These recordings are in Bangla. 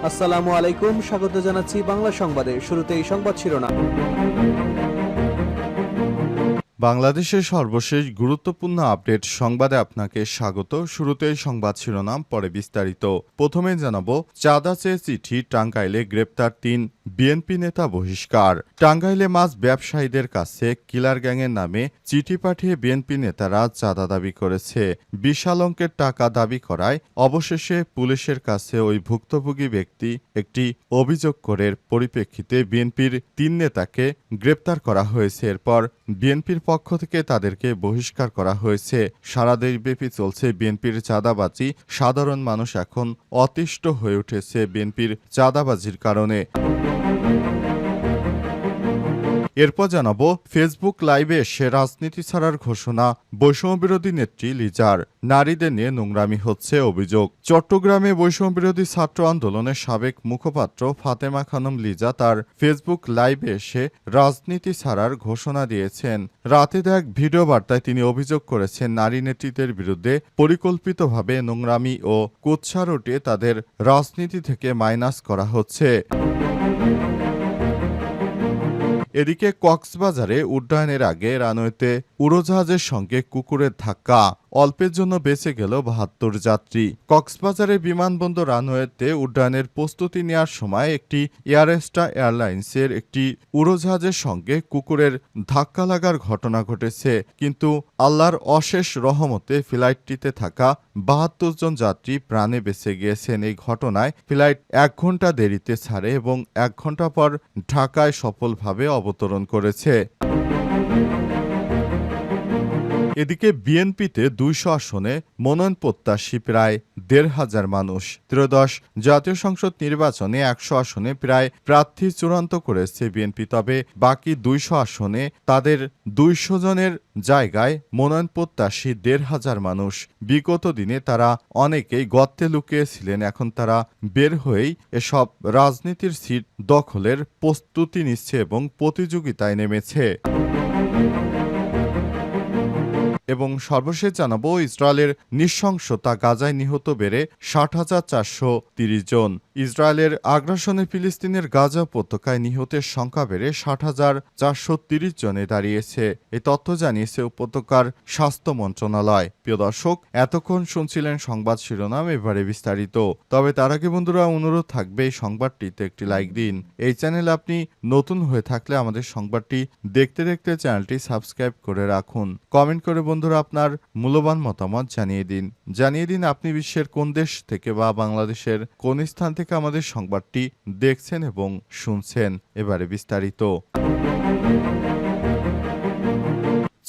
আসসালামু আলাইকুম, স্বাগত জানাচ্ছি বাংলা সংবাদে। শুরুতেই সংবাদ শিরোনাম। বাংলাদেশের সর্বশেষ গুরুত্বপূর্ণ আপডেট সংবাদে আপনাকে স্বাগত। শুরুতেই সংবাদ শিরোনাম, পরে বিস্তারিত। প্রথমে জানাবো, চাঁদা চেয়ে চিঠি, টাঙ্গাইলে গ্রেপ্তার ৩ বিএনপি নেতা বহিষ্কার। টাঙ্গাইলে মাছ ব্যবসায়ীদের কাছে কিলার গ্যাংয়ের নামে চিঠি পাঠিয়ে বিএনপি নেতারা চাঁদা দাবি করেছে। বিশাল অঙ্কের টাকা দাবি করায় অবশেষে পুলিশের কাছে ওই ভুক্তভোগী ব্যক্তি একটি অভিযোগ করে পরিপ্রেক্ষিতে বিএনপির ৩ নেতাকে গ্রেপ্তার করা হয়েছে। এরপর বিএনপির পক্ষ থেকে তাদেরকে বহিষ্কার করা হয়েছে। সারা দেশব্যাপী চলছে বিএনপির চাঁদাবাজি। সাধারণ মানুষ এখন অতিষ্ঠ হয়ে উঠেছে বিএনপির চাঁদাবাজির কারণে। এরপর জানাবো, ফেসবুক লাইভে এসে রাজনীতি ছাড়ার ঘোষণা বৈষম্যবিরোধী নেত্রী লিজার। নারীদের নিয়ে নোংরামি হচ্ছে অভিযোগ। চট্টগ্রামে বৈষম্যবিরোধী ছাত্র আন্দোলনের সাবেক মুখপাত্র ফাতেমা খানম লিজা তার ফেসবুক লাইভে এসে রাজনীতি ছাড়ার ঘোষণা দিয়েছেন। রাতে এক ভিডিও বার্তায় তিনি অভিযোগ করেছেন, নারী নেত্রীদের বিরুদ্ধে পরিকল্পিতভাবে নোংরামি ও কুৎসা রটিয়ে তাদের রাজনীতি থেকে মাইনাস করা হচ্ছে। এদিকে কক্সবাজারে উড্ডয়নের আগে রানওয়েতে উড়োজাহাজের সঙ্গে কুকুরের ধাক্কা, অল্পের জন্য বেঁচে গেল ৭২ যাত্রী। কক্সবাজারের বিমানবন্দর রানওয়েতে উড্ডয়নের প্রস্তুতি নেওয়ার সময় একটি এয়ারএস্ট্রা এয়ারলাইন্সের একটি উড়োজাহাজের সঙ্গে কুকুরের ধাক্কা লাগার ঘটনা ঘটেছে। কিন্তু আল্লাহর অশেষ রহমতে ফ্লাইটটিতে থাকা ৭২ জন যাত্রী প্রাণে বেঁচে গিয়েছেন। এই ঘটনায় ফ্লাইট ১ ঘন্টা দেরিতে ছাড়ে এবং ১ ঘন্টা পর ঢাকায় সফলভাবে অবতরণ করেছে। এদিকে বিএনপিতে ২০০ আসনে মনোনয়ন প্রত্যাশী প্রায় ১৫০০ মানুষ। ত্রয়োদশ জাতীয় সংসদ নির্বাচনে ১০০ আসনে প্রায় প্রার্থী চূড়ান্ত করেছে বিএনপি। তবে বাকি ২০০ আসনে তাদের ২০০ জনের জায়গায় মনোনয়ন প্রত্যাশী ১৫০০ মানুষ। বিগত দিনে তারা অনেকেই গর্তে লুকিয়েছিলেন। এখন তারা বের হয়েই এসব রাজনীতির সিট দখলের প্রস্তুতি নিচ্ছে এবং প্রতিযোগিতায় নেমেছে। এবং সর্বশেষ জানাবো, ইসরায়েলের নৃশংসতা, গাজায় নিহত বেড়ে ৬০,৪৩০ জন। ইসরায়েলের আগ্রাসনে ফিলিস্তিনের গাজা উপত্যকায় নিহতের সংখ্যা বেড়ে ৬০,৪৩০ জনে দাঁড়িয়েছে। এই তথ্য জানিয়েছে উপত্যকার স্বাস্থ্য মন্ত্রণালয়। প্রিয় দর্শক, এতক্ষণ শুনছিলেন সংবাদ শিরোনাম, এবারে বিস্তারিত। তবে তার আগে বন্ধুরা, অনুরোধ থাকবে এই সংবাদটিতে একটি লাইক দিন। এই চ্যানেলে আপনি নতুন হয়ে থাকলে আমাদের সংবাদটি দেখতে দেখতে চ্যানেলটি সাবস্ক্রাইব করে রাখুন। কমেন্ট করে বন্ধুরা আপনার মূল্যবান মতামত জানিয়ে দিন আপনি বিশ্বের কোন দেশ থেকে বা বাংলাদেশের কোন স্থান থেকে আমাদের সংবাদটি দেখছেন এবং শুনছেন। এবারে বিস্তারিত।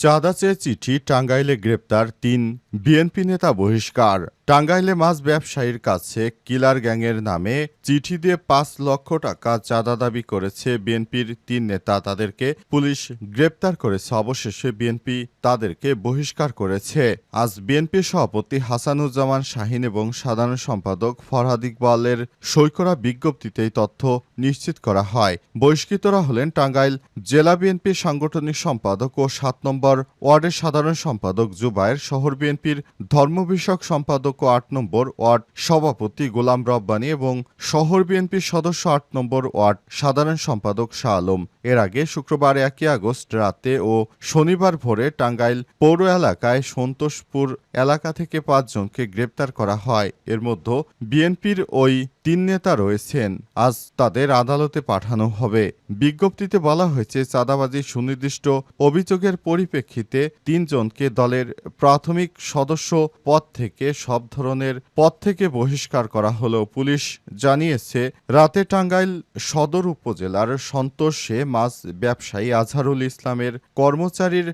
চাঁদা চেয়ে চিঠি, টাঙ্গাইলে গ্রেপ্তার ৩ বিএনপি নেতা বহিষ্কার। টাঙ্গাইলে মাছ ব্যবসায়ীর কাছে কিলার গ্যাংয়ের নামে চিঠি দিয়ে ৫ লক্ষ টাকা চাঁদা দাবি করেছে বিএনপির ৩ নেতা। তাদেরকে পুলিশ গ্রেপ্তার করেছে। অবশেষে বিএনপি তাদেরকে বহিষ্কার করেছে। আজ বিএনপির সভাপতি হাসানুজ্জামান শাহীন এবং সাধারণ সম্পাদক ফরহাদ ইকবালের সই করা বিজ্ঞপ্তিতে এই তথ্য নিশ্চিত করা হয়। বহিষ্কৃতরা হলেন টাঙ্গাইল জেলা বিএনপির সাংগঠনিক সম্পাদক ও ৭ নম্বর ওয়ার্ডের সাধারণ সম্পাদক জুবায়ের, শহর বিএনপির ধর্ম বিষয়ক সম্পাদক ও ৮ নম্বর ওয়ার্ড সভাপতি গোলাম রব্বানী এবং শহর বিএনপির সদস্য ৮ নম্বর ওয়ার্ড সাধারণ সম্পাদক শাহ আলম। এর আগে শুক্রবার ১ আগস্ট রাতে ও শনিবার ভোরে টাঙ্গাইল পৌর এলাকায় সন্তোষপুর এলাকা থেকে ৫ জনকে গ্রেপ্তার করা হয়। এর মধ্যে বিএনপির ওই ৩ নেতা রয়েছেন। আজ তাদের আদালতে পাঠানো হবে। বিজ্ঞপ্তিতে বলা হয়েছে, চাঁদাবাজির সুনির্দিষ্ট অভিযোগের পরিপ্রেক্ষিতে ৩ জনকে দলের প্রাথমিক সদস্য পদ থেকে সব ধরনের পদ থেকে বহিষ্কার করা হলেও পুলিশ জানিয়েছে, রাতে টাঙ্গাইল সদর উপজেলার সন্তোষে মাছ ব্যবসায়ী আজহারুল ইসলামের কর্মচারীর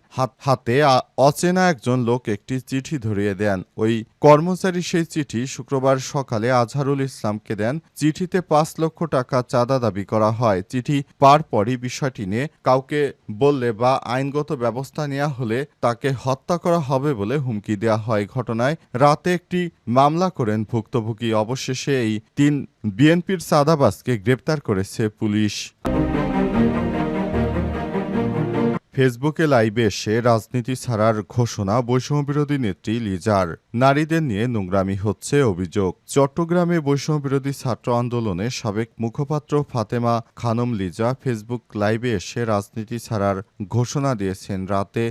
হাতে অচেনা একজন লোক একটি চিঠি ধরিয়ে দেন। ওই কর্মচারী সেই চিঠি শুক্রবার সকালে আজহারুল ইসলামকে দেন। চিঠিতে ৫ লক্ষ টাকা চাঁদা দাবি করা হয়। চিঠি পার পরই বিষয়টি নিয়ে কাউকে বললে বা আইনগত ব্যবস্থা নেওয়া হলে তাকে হত্যা করা হবে বলে হুমকি দেওয়া হয়। ঘটনায় রাতে একটি মামলা করেন ভুক্তভোগী। অবশেষে এই ৩ বিএনপির চাঁদাবাজকে গ্রেপ্তার করেছে পুলিশ। ফেসবুকে লাইভে এসে রাজনীতি ছাড়ার ঘোষণা বৈষম্যবিরোধী নেত্রী লিজার। নারীদের নিয়ে নোংরামি হচ্ছে অভিযোগ। চট্টগ্রামে বৈষম্যবিরোধী ছাত্র আন্দোলনের সাবেক মুখপাত্র ফাতেমা খানম লিজা ফেসবুক লাইভে এসে রাজনীতি ছাড়ার ঘোষণা দিয়েছেন। রাতে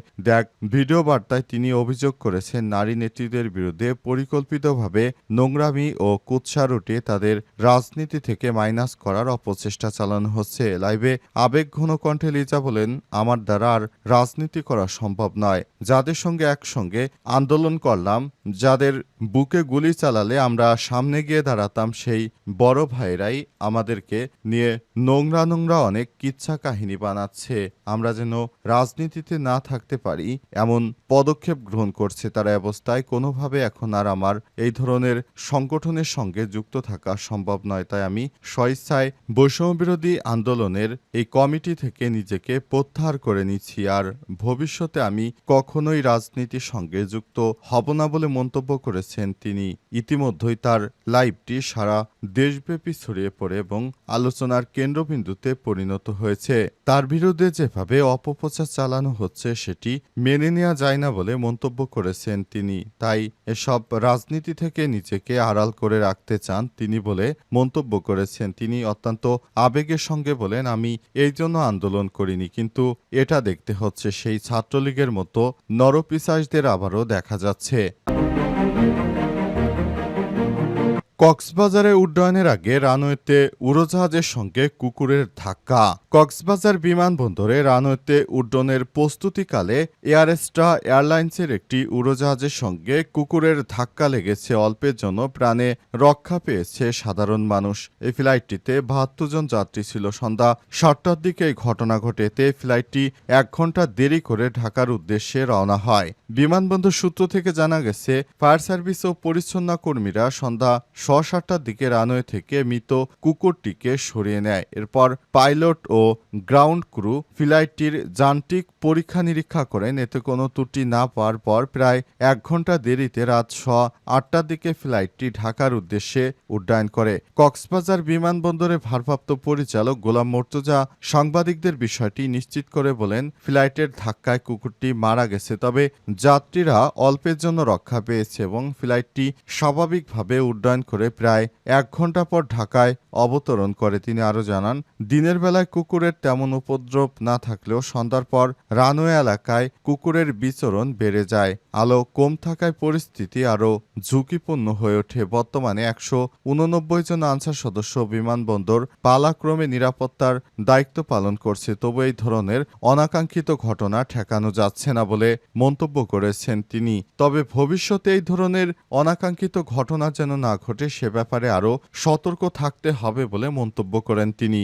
ভিডিও বার্তায় তিনি অভিযোগ করেছেন, নারী নেত্রীদের বিরুদ্ধে পরিকল্পিতভাবে নোংরামি ও কুৎসা রুটে তাদের রাজনীতি থেকে মাইনাস করার অপচেষ্টা চালানো হচ্ছে। লাইভে আবেগঘন কণ্ঠে লিজা বলেন, আমার দ্বারা আর রাজনীতি করা সম্ভব নয়। যাদের সঙ্গে একসঙ্গে আন্দোলন করলাম, যাদের বুকে গুলি চালালে আমরা সামনে গিয়ে দাঁড়াতাম, সেই বড় ভাইরাই আমাদেরকে নিয়ে নোংরা নোংরা অনেক কিচ্ছা কাহিনী বানাচ্ছে। আমরা যেন রাজনীতিতে না থাকতে পারি এমন পদক্ষেপ গ্রহণ করছে তারা। অবস্থায় কোনোভাবে এখন আর আমার এই ধরনের সংগঠনের সঙ্গে যুক্ত থাকা সম্ভব নয়। তাই আমি স্বেচ্ছায় বৈষম্যবিরোধী আন্দোলনের এই কমিটি থেকে নিজেকে প্রত্যাহার করে নিচ্ছি। আর ভবিষ্যতে আমি কখনোই রাজনীতির সঙ্গে যুক্ত হব না বলে মন্তব্য করেছেন তিনি। ইতিমধ্যেই তার লাইভটি সারা দেশব্যাপী ছড়িয়ে পড়ে এবং আলোচনার কেন্দ্রবিন্দুতে পরিণত হয়েছে। তার বিরুদ্ধে যেভাবে অপপ্রচার চালানো হচ্ছে সেটি মেনে নেওয়া যায় না বলে মন্তব্য করেছেন তিনি। তাই এসব রাজনীতি থেকে নিজেকে আড়াল করে রাখতে চান তিনি বলে মন্তব্য করেছেন তিনি। অত্যন্ত আবেগের সঙ্গে বলেন, আমি এই জন্য আন্দোলন করিনি, কিন্তু এটা দেখতে হচ্ছে সেই ছাত্রলীগের মতো নরপিশাচদের আবারও দেখা যাচ্ছে। কক্সবাজারে উড্ডয়নের আগে রানওয়েতে উড়োজাহাজের সঙ্গে কুকুরের ধাক্কা। কক্সবাজার বিমানবন্দরে রানওয়েতে উড্ডয়নের প্রস্তুতিকালে এয়ারএস্ট্রা এয়ারলাইন্সের একটি উড়োজাহাজের সঙ্গে কুকুরের ধাক্কা লেগেছে। অল্পের জন্য প্রাণে রক্ষা পেয়েছে সাধারণ মানুষ। এই ফ্লাইটটিতে ৭২ জন যাত্রী ছিল। সন্ধ্যা ৭টার দিকে এই ঘটনা ঘটে। এতে ফ্লাইটটি ১ ঘন্টা দেরি করে ঢাকার উদ্দেশ্যে রওনা হয়। বিমানবন্দর সূত্র থেকে জানা গেছে, ফায়ার সার্ভিস ও পরিচ্ছন্নতা কর্মীরা সন্ধ্যা ৭:৩০ দিকে রানওয়ে থেকে মৃত কুকুরটিকে সরিয়ে নেয়। এরপর পাইলট ও গ্রাউন্ড ক্রু ফ্লাইটটির যান্ত্রিক পরীক্ষা নিরীক্ষা করেন। এতে কোনো ত্রুটি না পাওয়ার পর প্রায় ১ ঘন্টা দেরিতে রাত ৮টার দিকে ফ্লাইটটি ঢাকার উদ্দেশ্যে উড্ডয়ন করে। কক্সবাজার বিমানবন্দরের ভারপ্রাপ্ত পরিচালক গোলাম মর্তুজা সাংবাদিকদের বিষয়টি নিশ্চিত করে বলেন, ফ্লাইটের ধাক্কায় কুকুরটি মারা গেছে, তবে যাত্রীরা অল্পের জন্য রক্ষা পেয়েছে এবং ফ্লাইটটি স্বাভাবিকভাবে উড্ডয়ন করে প্রায় ১ ঘন্টা পর ঢাকায় অবতরণ করে। তিনি আরও জানান, দিনের বেলায় কুকুরের তেমন উপদ্রব না থাকলেও সন্ধ্যার পর রানওয়ে এলাকায় কুকুরের বিচরণ বেড়ে যায়। আলো কম থাকায় পরিস্থিতি আরও ঝুঁকিপূর্ণ হয়ে ওঠে। বর্তমানে ১৮৯ জন আনসার সদস্য বিমানবন্দর পালাক্রমে নিরাপত্তার দায়িত্ব পালন করছে। তবু এই ধরনের অনাকাঙ্ক্ষিত ঘটনা ঠেকানো যাচ্ছে না বলে মন্তব্য করেছেন তিনি। তবে ভবিষ্যতে এই ধরনের অনাকাঙ্ক্ষিত ঘটনা যেন না ঘটে সে ব্যাপারে আরও সতর্ক থাকতে হবে বলে মন্তব্য করেন তিনি।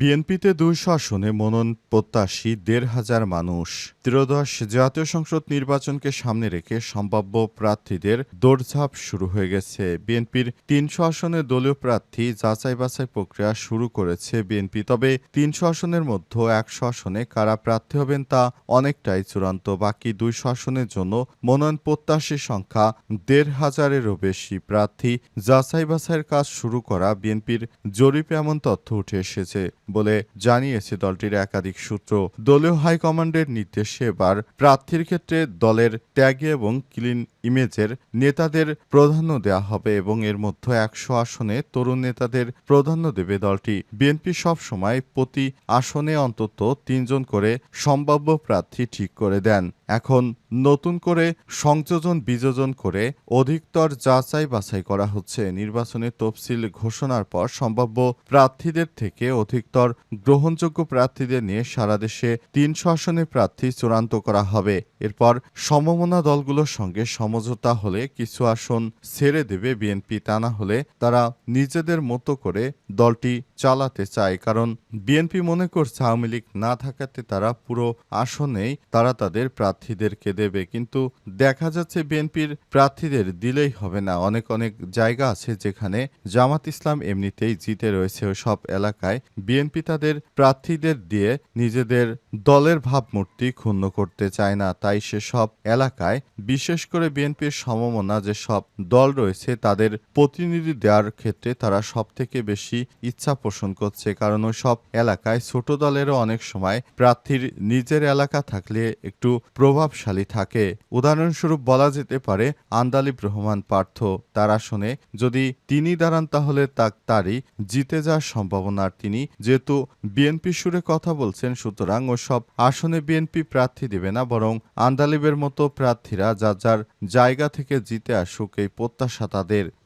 বিএনপিতে ২০০ আসনে মনোনয়ন প্রত্যাশী ১৫০০ মানুষ। ত্রয়োদশ জাতীয় সংসদ নির্বাচনকে সামনে রেখে সম্ভাব্য প্রার্থীদের দৌড়ঝাঁপ শুরু হয়ে গেছে। বিএনপির ৩০০ আসনে দলীয় প্রার্থী যাচাই বাছাই প্রক্রিয়া শুরু করেছে বিএনপি। তবে ৩০০ আসনের মধ্যে ১০০ আসনে কারা প্রার্থী হবেন তা অনেকটাই চূড়ান্ত। বাকি ২০০ আসনের জন্য মনোনয়ন প্রত্যাশীর সংখ্যা ১৫০০-এরও বেশি। প্রার্থী যাচাই বাছাইয়ের কাজ শুরু করা বিএনপির জরিপে এমন তথ্য উঠে এসেছে বলে জানিয়েছে দলটির একাধিক সূত্র। দলীয় হাইকমান্ডের নির্দেশে এবার প্রার্থীর ক্ষেত্রে দলের ত্যাগী এবং ক্লিন ইমেজের নেতাদের প্রাধান্য দেওয়া হবে এবং এর মধ্যে ১০০ আসনে তরুণ নেতাদের প্রাধান্য দেবে দলটি। বিএনপি সব সময় প্রতি আসনে অন্তত ৩ জন করে সম্ভাব্য প্রার্থী ঠিক করে দেন। এখন নতুন করে সংযোজন বিযোজন করে অধিকতর যাচাই বাছাই করা হচ্ছে। নির্বাচনের তফসিল ঘোষণার পর সম্ভাব্য প্রার্থীদের থেকে অধিকতর গ্রহণযোগ্য প্রার্থীদের নিয়ে সারা দেশে ৩০০ আসনে প্রার্থী চূড়ান্ত করা হবে। এরপর সমমনা দলগুলোর সঙ্গে সমঝোতা হলে কিছু আসন ছেড়ে দেবে বিএনপি। তা না হলে তারা নিজেদের মতো করে দলটি চালাতে চায়। কারণ বিএনপি মনে করছে আওয়ামী লীগ না থাকাতে তারা পুরো আসনেই তারা তাদের প্রার্থীদেরকে দেবে, কিন্তু দেখা যাচ্ছে বিএনপির প্রার্থীদের দিলেই হবে না। অনেক অনেক জায়গা আছে যেখানে জামাত ইসলাম এমনিতেই জিতে রয়েছে, সব এলাকায় বিএনপি তাদের প্রার্থীদের দিয়ে নিজেদের দলের ভাবমূর্তি ক্ষুণ্ণ করতে চায় না। তাই সেসব এলাকায় বিশেষ করে বিএনপির সমমনা যে সব দল রয়েছে তাদের প্রতিনিধি দেওয়ার ক্ষেত্রে তারা সবথেকে বেশি ইচ্ছা পোষণ করছে, কারণ ওই সব এলাকায় ছোট দলেরও অনেক সময় প্রার্থীর নিজের এলাকা থাকলে একটু প্রভাবশালী থাকে। উদাহরণস্বরূপ বলা যেতে পারে আন্দালিব রহমান পার্থ, তার আসনে যদি তিনি দাঁড়ান তাহলে তারই জিতে যাওয়ার সম্ভাবনা। তিনি যেহেতু বিএনপি সুরে কথা বলছেন, সুতরাং ও সব আসনে বিএনপি প্রার্থী দেবে না, বরং আন্দালিবের মতো প্রার্থীরা যার যার জায়গা থেকে জিতে আসুক, এই প্রত্যাশা তাদের।